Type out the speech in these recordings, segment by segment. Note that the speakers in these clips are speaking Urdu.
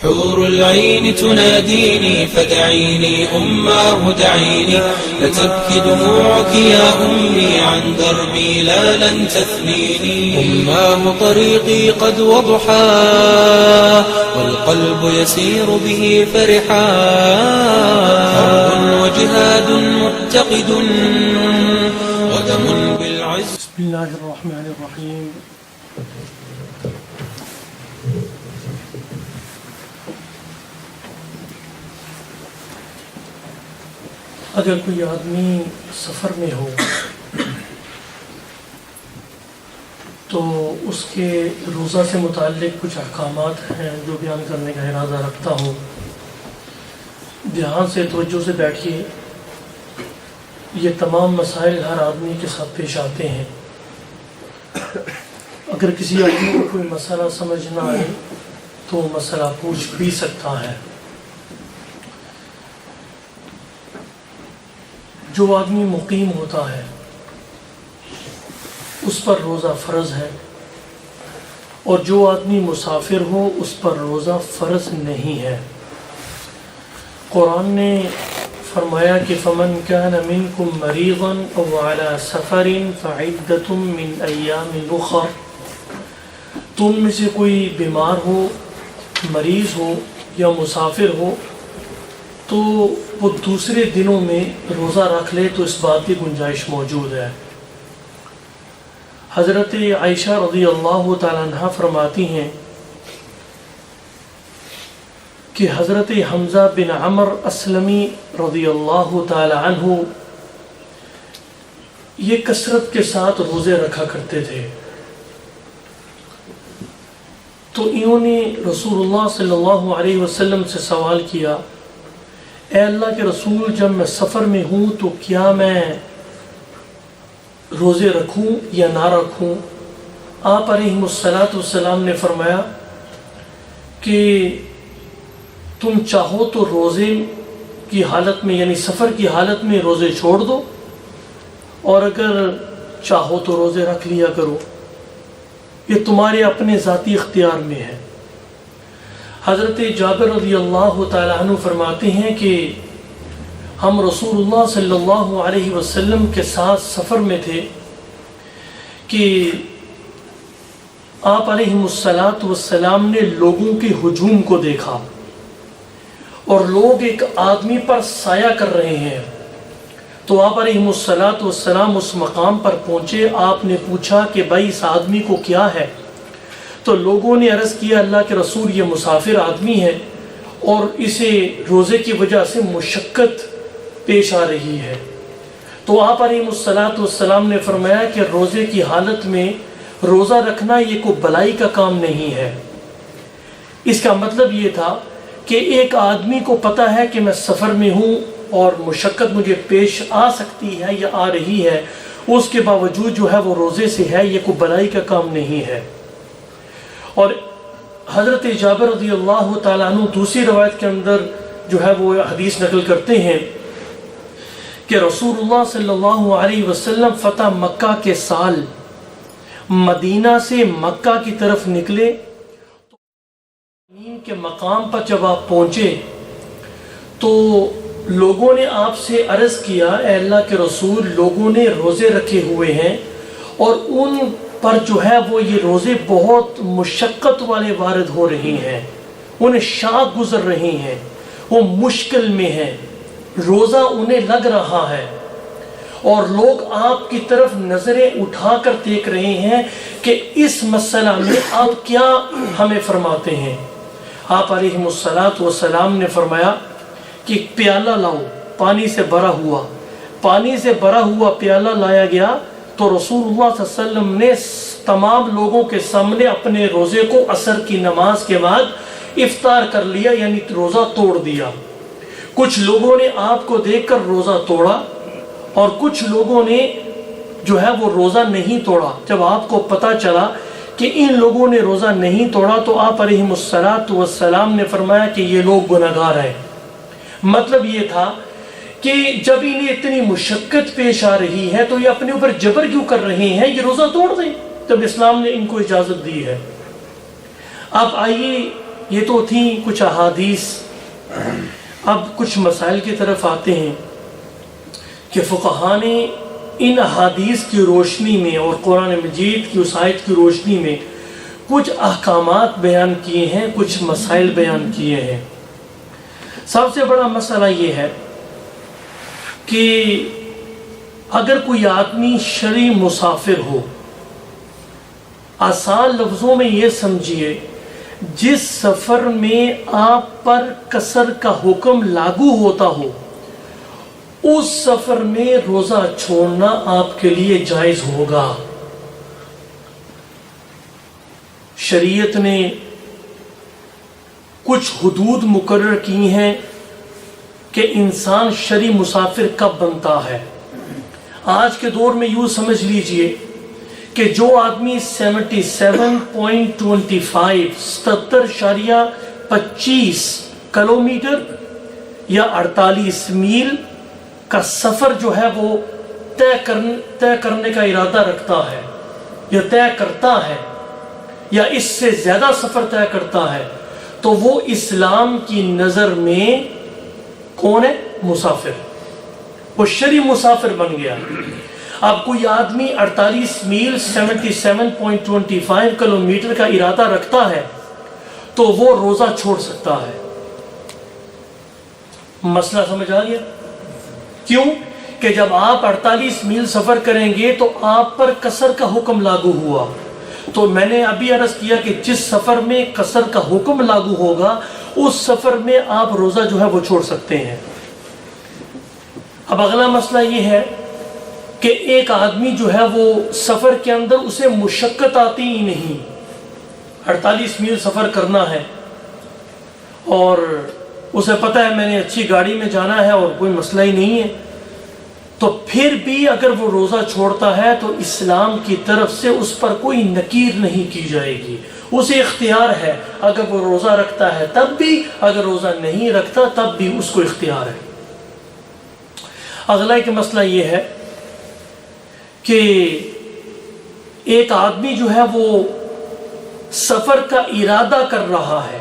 حور العين تناديني فدعيني أماه دعيني لتبكي دموعك يا أمي عن دربي لا لن تثنيني أماه طريقي قد وضحا والقلب يسير به فرحا حرب وجهاد متقد ودم بالعز. بسم الله الرحمن الرحيم. اگر کوئی آدمی سفر میں ہو تو اس کے روزہ سے متعلق کچھ احکامات ہیں جو بیان کرنے کا ارادہ رکھتا ہوں. دھیان سے توجہ سے بیٹھیے. یہ تمام مسائل ہر آدمی کے ساتھ پیش آتے ہیں. اگر کسی آدمی کو کوئی مسئلہ سمجھ نہ آئے تو وہ مسئلہ پوچھ بھی سکتا ہے. جو آدمی مقیم ہوتا ہے اس پر روزہ فرض ہے، اور جو آدمی مسافر ہو اس پر روزہ فرض نہیں ہے. قرآن نے فرمایا کہ فمن كان منكم مريضا او على سفر فعدة من ایام اخر. تم میں سے کوئی بیمار ہو، مریض ہو یا مسافر ہو تو وہ دوسرے دنوں میں روزہ رکھ لے تو اس بات کی گنجائش موجود ہے. حضرت عائشہ رضی اللہ تعالیٰ عنہ فرماتی ہیں کہ حضرت حمزہ بن عمر اسلمی رضی اللہ تعالیٰ عنہ یہ کثرت کے ساتھ روزے رکھا کرتے تھے. تو انہوں نے رسول اللہ صلی اللہ علیہ وسلم سے سوال کیا، اے اللہ کے رسول، جب میں سفر میں ہوں تو کیا میں روزے رکھوں یا نہ رکھوں؟ آپ علیہ السلام نے فرمایا کہ تم چاہو تو روزے کی حالت میں یعنی سفر کی حالت میں روزے چھوڑ دو، اور اگر چاہو تو روزے رکھ لیا کرو. یہ تمہارے اپنے ذاتی اختیار میں ہے. حضرت جابر رضی اللہ تعالیٰ عنہ فرماتے ہیں کہ ہم رسول اللہ صلی اللہ علیہ وسلم کے ساتھ سفر میں تھے کہ آپ علیہ السلام نے لوگوں کے ہجوم کو دیکھا اور لوگ ایک آدمی پر سایہ کر رہے ہیں. تو آپ علیہ السلام اس مقام پر پہنچے. آپ نے پوچھا کہ بھائی اس آدمی کو کیا ہے؟ تو لوگوں نے عرض کیا، اللہ کے رسول یہ مسافر آدمی ہے اور اسے روزے کی وجہ سے مشقت پیش آ رہی ہے. تو آپ علیہ السلام نے فرمایا کہ روزے کی حالت میں روزہ رکھنا یہ کوئی بلائی کا کام نہیں ہے. اس کا مطلب یہ تھا کہ ایک آدمی کو پتہ ہے کہ میں سفر میں ہوں اور مشقت مجھے پیش آ سکتی ہے یا آ رہی ہے، اس کے باوجود جو ہے وہ روزے سے ہے، یہ کوئی بلائی کا کام نہیں ہے. اور حضرت جابر رضی اللہ تعالیٰ عنہ دوسری روایت کے اندر جو ہے وہ حدیث نقل کرتے ہیں کہ رسول اللہ صلی اللہ علیہ وسلم فتح مکہ کے سال مدینہ سے مکہ کی طرف نکلے. کے مقام پر جب آپ پہنچے تو لوگوں نے آپ سے عرض کیا، اے اللہ کے رسول، لوگوں نے روزے رکھے ہوئے ہیں اور ان پر جو ہے وہ یہ روزے بہت مشقت والے وارد ہو رہی ہیں، انہیں شاق گزر رہی ہیں، وہ مشکل میں ہیں، روزہ انہیں لگ رہا ہے، اور لوگ آپ کی طرف نظریں اٹھا کر دیکھ رہے ہیں کہ اس مسئلہ میں آپ کیا ہمیں فرماتے ہیں. آپ علیہ السلام نے فرمایا کہ ایک پیالہ لاؤ. پانی سے بھرا ہوا پیالہ لایا گیا تو رسول اللہ صلی اللہ علیہ وسلم نے تمام لوگوں کے سامنے اپنے روزے کو عصر کی نماز کے بعد افطار کر لیا، یعنی روزہ توڑ دیا. کچھ لوگوں نے آپ کو دیکھ کر روزہ توڑا اور کچھ لوگوں نے جو ہے وہ روزہ نہیں توڑا. جب آپ کو پتہ چلا کہ ان لوگوں نے روزہ نہیں توڑا تو آپ علیہ السلام نے فرمایا کہ یہ لوگ گناہگار ہیں. مطلب یہ تھا کہ جب انہیں اتنی مشقت پیش آ رہی ہے تو یہ اپنے اوپر جبر کیوں کر رہے ہیں، یہ روزہ توڑ دیں جب اسلام نے ان کو اجازت دی ہے. اب آئیے یہ تو تھیں کچھ احادیث. اب کچھ مسائل کی طرف آتے ہیں کہ فقہاء نے ان احادیث کی روشنی میں اور قرآن مجید کی اس آیت کی روشنی میں کچھ احکامات بیان کیے ہیں، کچھ مسائل بیان کیے ہیں. سب سے بڑا مسئلہ یہ ہے کہ اگر کوئی آدمی شرعی مسافر ہو، آسان لفظوں میں یہ سمجھیے، جس سفر میں آپ پر قصر کا حکم لاگو ہوتا ہو، اس سفر میں روزہ چھوڑنا آپ کے لیے جائز ہوگا. شریعت نے کچھ حدود مقرر کی ہیں کہ انسان شرعی مسافر کب بنتا ہے. آج کے دور میں یوں سمجھ لیجئے کہ جو آدمی 77.25 کلومیٹر یا 48 میل کا سفر جو ہے وہ طے کرنے کا ارادہ رکھتا ہے یا طے کرتا ہے یا اس سے زیادہ سفر طے کرتا ہے، تو وہ اسلام کی نظر میں کون ہے؟ مسافر. وہ شرعی مسافر بن گیا. اب کوئی آدمی 48 میل 77.25 کلومیٹر کا ارادہ رکھتا ہے تو وہ روزہ چھوڑ سکتا ہے. مسئلہ سمجھ آ گیا؟ کیوں کہ جب آپ 48 میل سفر کریں گے تو آپ پر قصر کا حکم لاگو ہوا. تو میں نے ابھی عرض کیا کہ جس سفر میں قصر کا حکم لاگو ہوگا اس سفر میں آپ روزہ جو ہے وہ چھوڑ سکتے ہیں. اب اگلا مسئلہ یہ ہے کہ ایک آدمی جو ہے وہ سفر کے اندر اسے مشقت آتی ہی نہیں، 48 میل سفر کرنا ہے اور اسے پتہ ہے میں نے اچھی گاڑی میں جانا ہے اور کوئی مسئلہ ہی نہیں ہے، تو پھر بھی اگر وہ روزہ چھوڑتا ہے تو اسلام کی طرف سے اس پر کوئی نکیر نہیں کی جائے گی. اسے اختیار ہے، اگر وہ روزہ رکھتا ہے تب بھی، اگر روزہ نہیں رکھتا تب بھی اس کو اختیار ہے. اگلا ایک مسئلہ یہ ہے کہ ایک آدمی جو ہے وہ سفر کا ارادہ کر رہا ہے،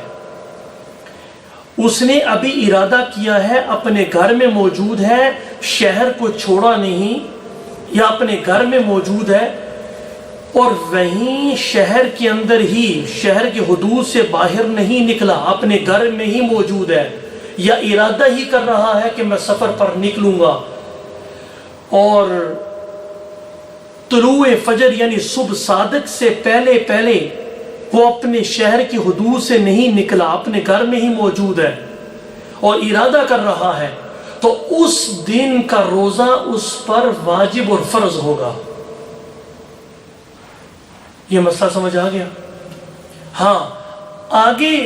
اس نے ابھی ارادہ کیا ہے، اپنے گھر میں موجود ہے، شہر کو چھوڑا نہیں یا اپنے گھر میں موجود ہے اور وہیں شہر کے اندر ہی، شہر کے حدود سے باہر نہیں نکلا، اپنے گھر میں ہی موجود ہے یا ارادہ ہی کر رہا ہے کہ میں سفر پر نکلوں گا، اور طلوع فجر یعنی صبح صادق سے پہلے وہ اپنے شہر کی حدود سے نہیں نکلا، اپنے گھر میں ہی موجود ہے اور ارادہ کر رہا ہے، تو اس دن کا روزہ اس پر واجب اور فرض ہوگا. یہ مسئلہ سمجھ آ گیا؟ ہاں، آگے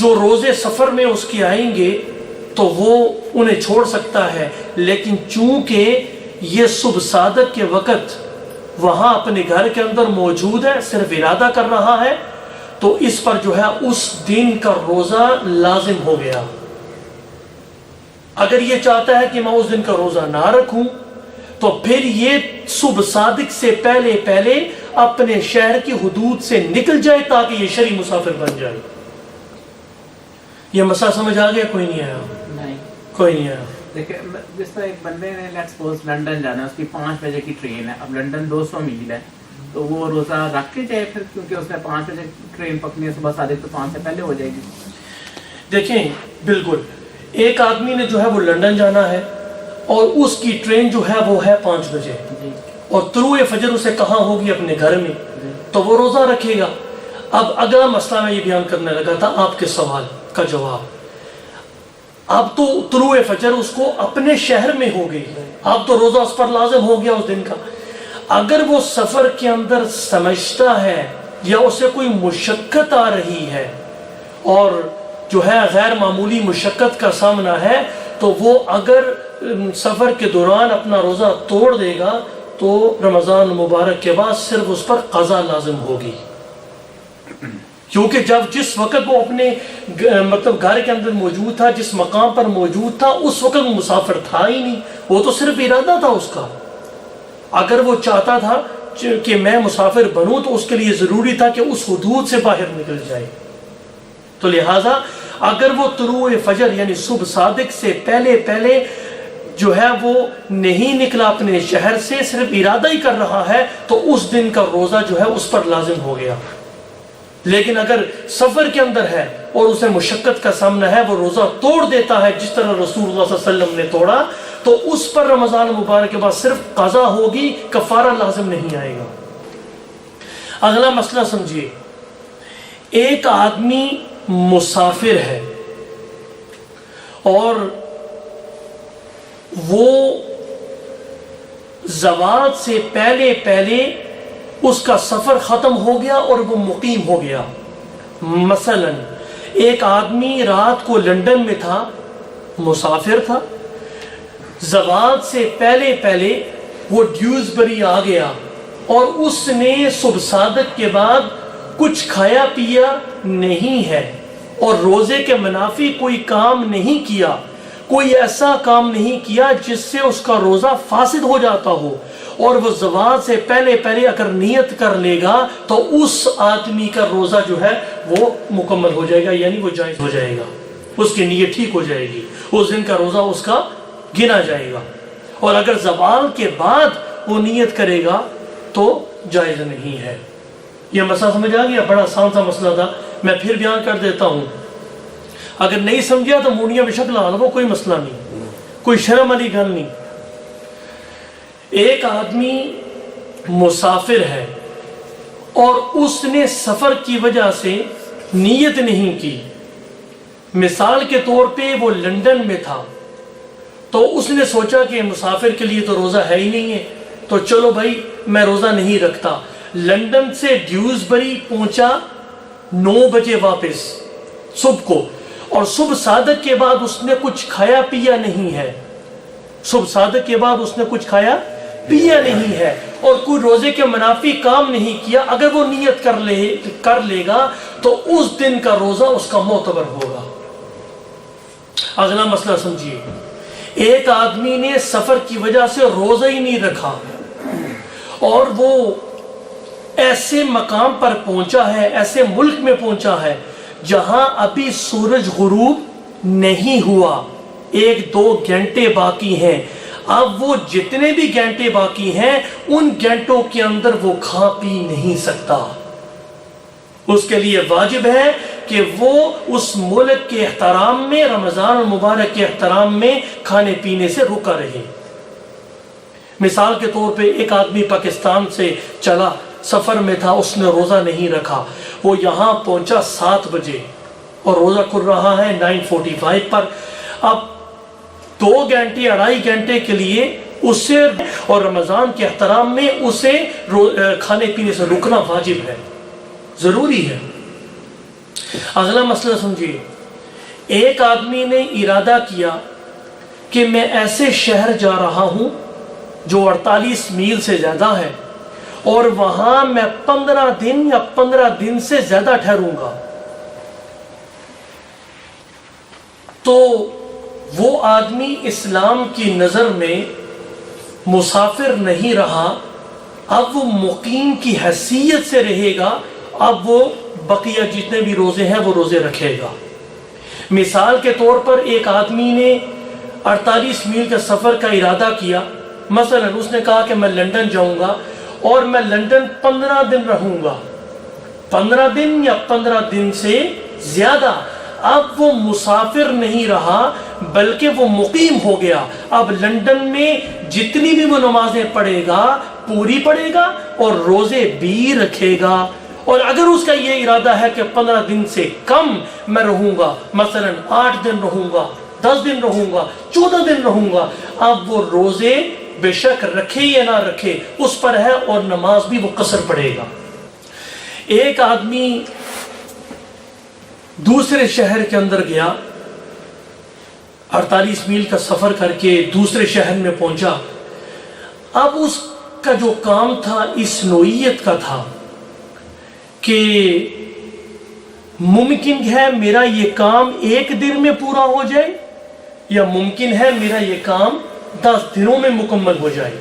جو روزے سفر میں اس کے آئیں گے تو وہ انہیں چھوڑ سکتا ہے، لیکن چونکہ یہ صبح صادق کے وقت وہاں اپنے گھر کے اندر موجود ہے، صرف ارادہ کر رہا ہے، تو اس پر جو ہے اس دن کا روزہ لازم ہو گیا. اگر یہ چاہتا ہے کہ میں اس دن کا روزہ نہ رکھوں تو پھر یہ صبح صادق سے پہلے اپنے شہر کی حدود سے نکل جائے تاکہ یہ شرعی مسافر بن جائے. یہ مسئلہ سمجھ آ گیا؟ کوئی نہیں آیا؟ نہیں، کوئی نہیں آیا. دیکھیں جس طرح ایک بندے نے لیٹس سپوز لنڈن جانا ہے، اس کی 5 بجے کی ٹرین ہے، اب لنڈن 200 میل ہے، تو وہ روزہ رکھ کے جائے پھر، کیونکہ اس نے 5 بجے ٹرین پکڑنی ہے صبح صادق، تو 5 سے پہلے ہو جائے گی. دیکھیں بالکل، ایک آدمی نے جو ہے وہ لنڈن جانا ہے اور اس کی ٹرین جو ہے وہ ہے 5 بجے اور طلوع فجر اسے کہاں ہوگی؟ اپنے گھر میں، تو وہ روزہ رکھے گا. اب اگلا مسئلہ میں یہ بیان کرنے لگا تھا آپ کے سوال کا جواب. اب تو طلوع فجر اس کو اپنے شہر میں ہو گئی، اب تو روزہ اس پر لازم ہو گیا اس دن کا. اگر وہ سفر کے اندر سمجھتا ہے یا اسے کوئی مشقت آ رہی ہے اور جو ہے غیر معمولی مشقت کا سامنا ہے، تو وہ اگر سفر کے دوران اپنا روزہ توڑ دے گا تو رمضان مبارک کے بعد صرف اس پر قضا لازم ہوگی. کیونکہ جس وقت وہ اپنے گھر کے اندر موجود تھا، جس مقام پر موجود تھا، اس وقت وہ مسافر تھا ہی نہیں، وہ تو صرف ارادہ تھا اس کا. اگر وہ چاہتا تھا کہ میں مسافر بنوں تو اس کے لیے ضروری تھا کہ اس حدود سے باہر نکل جائے. تو لہٰذا اگر وہ طلوع فجر یعنی صبح صادق سے پہلے جو ہے وہ نہیں نکلا اپنے شہر سے، صرف ارادہ ہی کر رہا ہے، تو اس دن کا روزہ جو ہے اس پر لازم ہو گیا۔ لیکن اگر سفر کے اندر ہے اور اسے مشقت کا سامنا ہے، وہ روزہ توڑ دیتا ہے جس طرح رسول اللہ صلی اللہ علیہ وسلم نے توڑا، تو اس پر رمضان مبارک کے بعد صرف قضا ہوگی، کفارہ لازم نہیں آئے گا۔ اگلا مسئلہ سمجھیے، ایک آدمی مسافر ہے اور وہ زوال سے پہلے اس کا سفر ختم ہو گیا اور وہ مقیم ہو گیا۔ مثلا ایک آدمی رات کو لندن میں تھا، مسافر تھا، زوال سے پہلے وہ ڈیوزبری آ گیا اور اس نے صبح صادق کے بعد کچھ کھایا پیا نہیں ہے اور روزے کے منافی کوئی کام نہیں کیا، کوئی ایسا کام نہیں کیا جس سے اس کا روزہ فاسد ہو جاتا ہو، اور وہ زوال سے پہلے اگر نیت کر لے گا تو اس آدمی کا روزہ جو ہے وہ مکمل ہو جائے گا، یعنی وہ جائز ہو جائے گا، اس کی نیت ٹھیک ہو جائے گی، اس دن کا روزہ اس کا گنا جائے گا۔ اور اگر زوال کے بعد وہ نیت کرے گا تو جائز نہیں ہے۔ یہ مسئلہ سمجھ آ گیا؟ بڑا آسان سا مسئلہ تھا، میں پھر بیان کر دیتا ہوں، اگر نہیں سمجھا تو مونیاں بے شک لا لو، کوئی مسئلہ نہیں، کوئی شرم والی گل نہیں۔ ایک آدمی مسافر ہے اور اس نے سفر کی وجہ سے نیت نہیں کی، مثال کے طور پہ وہ لندن میں تھا تو اس نے سوچا کہ مسافر کے لیے تو روزہ ہے ہی نہیں ہے، تو چلو بھائی میں روزہ نہیں رکھتا۔ لندن سے ڈیوزبری پہنچا 9 بجے واپس صبح کو، اور صبح صادق کے بعد اس نے کچھ کھایا پیا نہیں ہے، صبح صادق کے بعد اس نے کچھ کھایا پیا نہیں ہے اور کوئی روزے کے منافی کام نہیں کیا، اگر وہ نیت کر لے گا تو اس دن کا روزہ اس کا معتبر ہوگا۔ اگلا مسئلہ سمجھیے، ایک آدمی نے سفر کی وجہ سے روزہ ہی نہیں رکھا اور وہ ایسے مقام پر پہنچا ہے، ایسے ملک میں پہنچا ہے جہاں ابھی سورج غروب نہیں ہوا، 1-2 گھنٹے باقی ہیں۔ اب وہ جتنے بھی گھنٹے باقی ہیں ان گھنٹوں کے اندر وہ کھا پی نہیں سکتا، اس کے لیے واجب ہے کہ وہ اس ملک کے احترام میں، رمضان المبارک کے احترام میں کھانے پینے سے رکا رہے۔ مثال کے طور پہ ایک آدمی پاکستان سے چلا، سفر میں تھا، اس نے روزہ نہیں رکھا، وہ یہاں پہنچا 7 بجے اور روزہ کھل رہا ہے 9:45 پر۔ اب 2 گھنٹے 2.5 گھنٹے کے لیے اسے اور رمضان کے احترام میں اسے کھانے پینے سے رکنا واجب ہے، ضروری ہے۔ اگلا مسئلہ سمجھیے، ایک آدمی نے ارادہ کیا کہ میں ایسے شہر جا رہا ہوں جو 48 میل سے زیادہ ہے اور وہاں میں 15 دن یا 15 دن سے زیادہ ٹھہروں گا، تو وہ آدمی اسلام کی نظر میں مسافر نہیں رہا، اب وہ مقیم کی حیثیت سے رہے گا، اب وہ بقیہ جتنے بھی روزے ہیں وہ روزے رکھے گا۔ مثال کے طور پر ایک آدمی نے 48 میل کا سفر کا ارادہ کیا، مثلا اس نے کہا کہ میں لندن جاؤں گا اور میں لندن 15 دن رہوں گا، 15 دن یا 15 دن سے زیادہ، اب وہ مسافر نہیں رہا بلکہ وہ مقیم ہو گیا، اب لندن میں جتنی بھی وہ نمازیں پڑھے گا پوری پڑھے گا اور روزے بھی رکھے گا۔ اور اگر اس کا یہ ارادہ ہے کہ 15 دن سے کم میں رہوں گا، مثلا 8 دن رہوں گا، 10 دن رہوں گا، 14 دن رہوں گا، اب وہ روزے بے شک رکھے یا نہ رکھے اس پر ہے اور نماز بھی وہ قصر پڑے گا۔ ایک آدمی دوسرے شہر کے اندر گیا، 48 میل کا سفر کر کے دوسرے شہر میں پہنچا، اب اس کا جو کام تھا اس نوعیت کا تھا کہ ممکن ہے میرا یہ کام 1 دن میں پورا ہو جائے یا ممکن ہے میرا یہ کام 10 دنوں میں مکمل ہو جائے،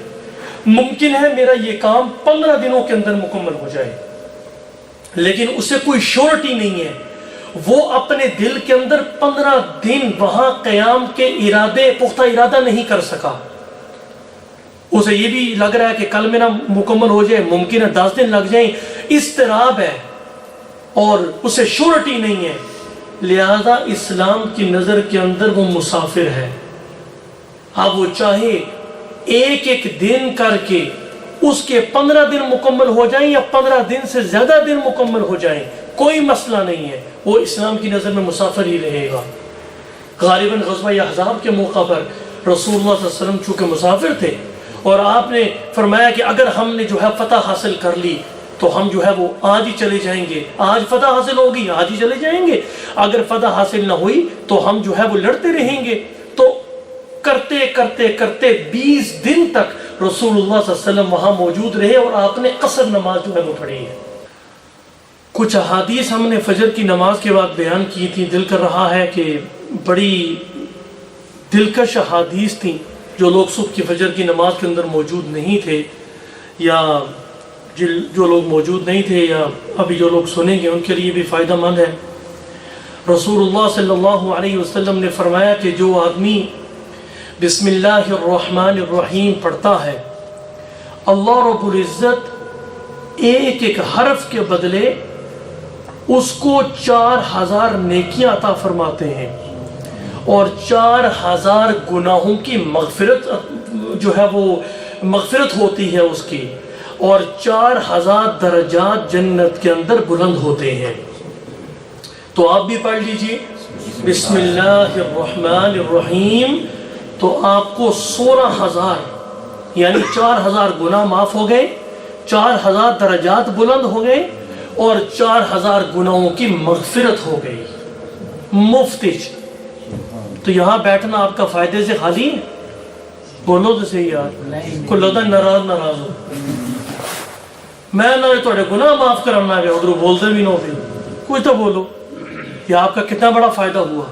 ممکن ہے میرا یہ کام 15 دنوں کے اندر مکمل ہو جائے، لیکن اسے کوئی شورٹی نہیں ہے، وہ اپنے دل کے اندر 15 دن وہاں قیام کے پختہ ارادہ نہیں کر سکا. اسے یہ بھی لگ رہا ہے کہ کل میرا مکمل ہو جائے، ممکن ہے 10 دن لگ جائیں. اضطراب ہے اور اسے شورٹی نہیں ہے، لہذا اسلام کی نظر کے اندر وہ مسافر ہے. اب وہ چاہے ایک ایک دن کر کے اس کے 15 دن مکمل ہو جائیں یا 15 دن سے زیادہ دن مکمل ہو جائیں، کوئی مسئلہ نہیں ہے، وہ اسلام کی نظر میں مسافر ہی رہے گا. غالباً غزوہ احزاب کے موقع پر رسول اللہ صلی اللہ علیہ وسلم چونکہ مسافر تھے اور آپ نے فرمایا کہ اگر ہم نے جو ہے فتح حاصل کر لی تو ہم جو ہے وہ آج ہی چلے جائیں گے، آج فتح حاصل ہوگی آج ہی چلے جائیں گے، اگر فتح حاصل نہ ہوئی تو ہم جو ہے وہ لڑتے رہیں گے. تو کرتے کرتے کرتے 20 دن تک رسول اللہ صلی اللہ علیہ وسلم وہاں موجود رہے اور آپ نے قصر نماز جو ہے وہ پڑھی ہے. کچھ احادیث ہم نے فجر کی نماز کے بعد بیان کی تھی. دل کر رہا ہے کہ بڑی دلکش احادیث تھیں. جو لوگ صبح کی فجر کی نماز کے اندر موجود نہیں تھے یا جو لوگ موجود نہیں تھے یا ابھی جو لوگ سنیں گے ان کے لیے بھی فائدہ مند ہے. رسول اللہ صلی اللہ علیہ وسلم نے فرمایا کہ جو آدمی بسم اللہ الرحمن الرحیم پڑھتا ہے، اللہ رب العزت ایک ایک حرف کے بدلے اس کو 4000 نیکیاں عطا فرماتے ہیں اور 4000 گناہوں کی مغفرت جو ہے وہ مغفرت ہوتی ہے اس کی، اور 4000 درجات جنت کے اندر بلند ہوتے ہیں. تو آپ بھی پڑھ لیجئے بسم اللہ الرحمن الرحیم، تو آپ کو 16000 یعنی 4000 گناہ معاف ہو گئے، 4000 درجات بلند ہو گئے اور 4000 گناہوں کی مغفرت ہو گئی مفت. تو یہاں بیٹھنا آپ کا فائدے سے خالی ہے؟ بولو تو صحیح یار، کوئی لگتا ناراض ہو. میں نہ تھوڑے گناہ معاف کرنا گیا ادھر بولتے بھی نہ ہوتے، کوئی تو بولو. یہ آپ کا کتنا بڑا فائدہ ہوا.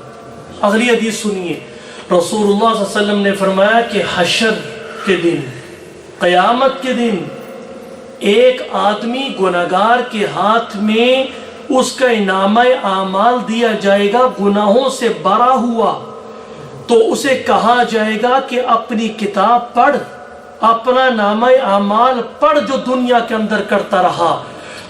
اگلی حدیث سنیے. رسول اللہ صلی اللہ علیہ وسلم نے فرمایا کہ حشر کے دن، قیامت کے دن، ایک آدمی گناہگار کے ہاتھ میں اس کا نامہ اعمال دیا جائے گا گناہوں سے بھرا ہوا. تو اسے کہا جائے گا کہ اپنی کتاب پڑھ، اپنا نامہ اعمال پڑھ جو دنیا کے اندر کرتا رہا.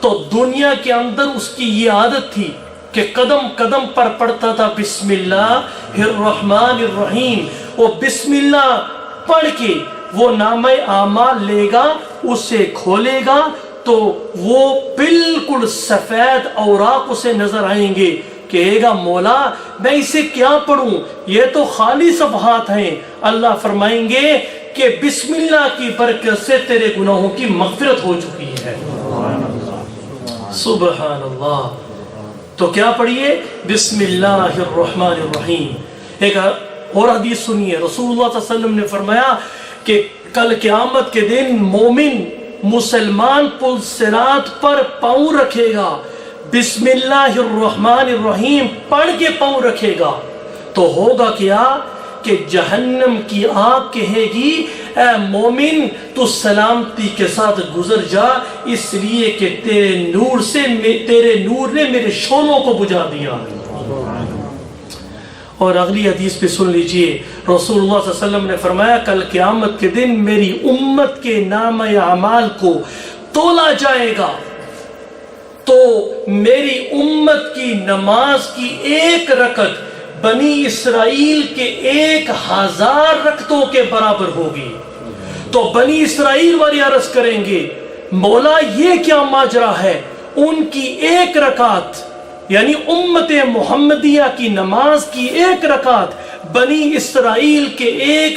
تو دنیا کے اندر اس کی یہ عادت تھی کہ قدم قدم پر پڑھتا تھا بسم اللہ الرحمن الرحیم. وہ بسم اللہ پڑھ کے وہ نامہ اعمال لے گا، اسے کھولے گا تو وہ بالکل سفید اوراق اسے نظر آئیں گے. کہے گا مولا میں اسے کیا پڑھوں، یہ تو خالی صفحات ہیں. اللہ فرمائیں گے کہ بسم اللہ کی برکت سے تیرے گناہوں کی مغفرت ہو چکی ہے. سبحان اللہ. تو کیا پڑھیے؟ بسم اللہ الرحمن الرحیم. ایک اور حدیث سنیے. رسول اللہ صلی اللہ علیہ وسلم نے فرمایا کہ کل قیامت کے دن مومن مسلمان پل صراط پر پاؤں رکھے گا، بسم اللہ الرحمن الرحیم پڑھ کے پاؤں رکھے گا، تو ہوگا کیا کہ جہنم کی آگ کہے گی اے مومن تو سلامتی کے ساتھ گزر جا، اس لیے کہ تیرے نور نے میرے شعلوں کو بجھا دیا. اور اگلی حدیث پہ سن لیجئے. رسول اللہ صلی اللہ علیہ وسلم نے فرمایا کل قیامت کے دن میری امت کے نامہ اعمال کو تولا جائے گا تو میری امت کی نماز کی ایک رکعت بنی اسرائیل کے 1000 رکعتوں کے برابر ہوگی. تو بنی اسرائیل والی عرض کریں گے مولا یہ کیا ماجرا ہے، ان کی ایک رکعت یعنی امت محمدیہ کی نماز کی ایک رکعت بنی اسرائیل کے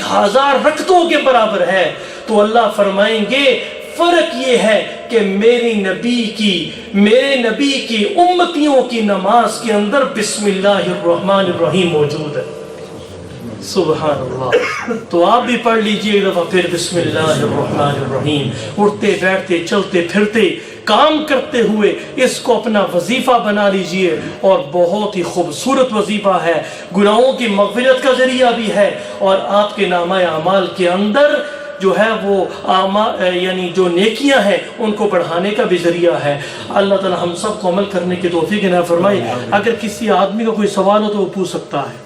1000 رکعتوں کے برابر ہے. تو اللہ فرمائیں گے فرق یہ ہے کہ میرے نبی کی امتیوں کی نماز کے اندر بسم اللہ الرحمن الرحیم موجود ہے. سبحان اللہ. تو آپ بھی پڑھ لیجئے دفعہ پھر بسم اللہ الرحمن الرحیم. اٹھتے بیٹھتے چلتے پھرتے کام کرتے ہوئے اس کو اپنا وظیفہ بنا لیجئے، اور بہت ہی خوبصورت وظیفہ ہے، گناہوں کی مغفرت کا ذریعہ بھی ہے، اور آپ کے نامہ اعمال کے اندر جو ہے وہ یعنی جو نیکیاں ہیں ان کو بڑھانے کا بھی ذریعہ ہے. اللہ تعالی ہم سب کو عمل کرنے کی توفیق عنایت فرمائے. اگر کسی آدمی کا کوئی سوال ہو تو وہ پوچھ سکتا ہے.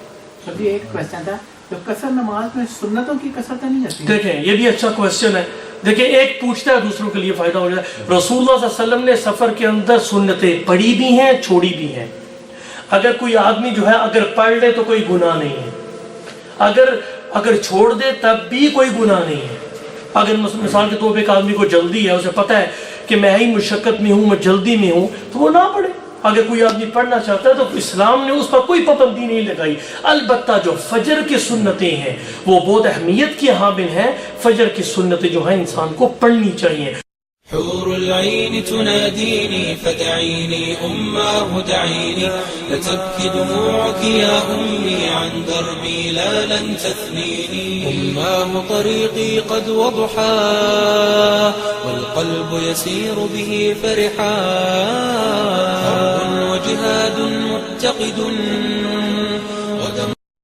ابھی ایک کوشچن تھا، جو قصر نماز میں سنتوں کی کثرت نہیں جاتی؟ دیکھیں یہ بھی اچھا کوشچن ہے. دیکھیں ایک پوچھتا ہے دوسروں کے لیے فائدہ ہو جائے. رسول اللہ صلی اللہ علیہ وسلم نے سفر کے اندر سنتیں پڑھی بھی ہیں چھوڑی بھی ہیں. اگر کوئی آدمی جو ہے اگر پڑھ لے تو کوئی گناہ نہیں ہے، اگر چھوڑ دے تب بھی کوئی گناہ نہیں ہے. اگر مثال کے طور پہ ایک آدمی کو جلدی ہے، اسے پتہ ہے کہ میں ہی مشقت میں ہوں، میں جلدی میں ہوں، تو وہ نہ پڑھے. اگر کوئی آدمی پڑھنا چاہتا ہے تو اسلام نے اس پر کوئی پابندی نہیں لگائی. البتہ جو فجر کی سنتیں ہیں وہ بہت اہمیت کی حامل ہیں. فجر کی سنتیں جو ہیں انسان کو پڑھنی چاہیے. حور العين تناديني فدعيني أماه دعيني لتبكي دموعك يا أمي عن دربي لا لن تثنيني. أماه طريقي قد وضحا والقلب يسير به فرحا. حرب وجهاد متقد